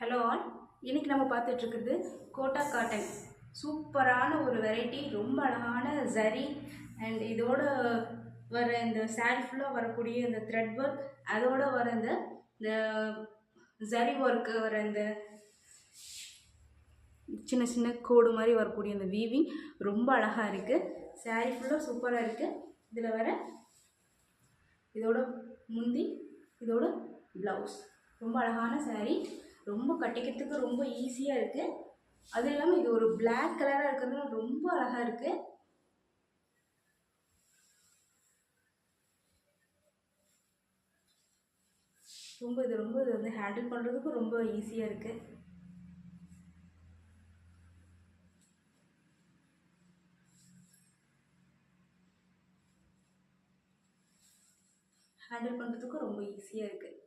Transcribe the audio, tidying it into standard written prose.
Hello all, இன்னைக்கு நம்ம பார்த்துட்டு இருக்கிறது கோட்டா காட்டன். சூப்பரான ஒரு வெரைட்டி, ரொம்ப அழகான ஜரி அண்ட் இதோட வர இந்த சாரி ஃபுல்லாக வரக்கூடிய இந்த த்ரெட் ஒர்க், அதோட வர இந்த ஜரி ஒர்க்கு வர இந்த சின்ன சின்ன கோடு மாதிரி வரக்கூடிய இந்த வீவிங் ரொம்ப அழகாக இருக்குது. சாரி ஃபுல்லாக சூப்பராக இருக்குது. இதில் வர இதோட முந்தி, இதோட ப்ளவுஸ் ரொம்ப அழகான சாரீ, ரொம்ப கட்டிக்கிறதுக்கு ரொம்ப ஈஸியாக இருக்குது. அது இல்லாமல் இது ஒரு பிளாக் கலராக இருக்கிறதுனால ரொம்ப அழகாக இருக்குது. இது வந்து ஹேண்டில் பண்ணுறதுக்கு ரொம்ப ஈஸியாக இருக்குது. ஹேண்டில் பண்ணுறதுக்கும் ரொம்ப ஈஸியாக இருக்குது.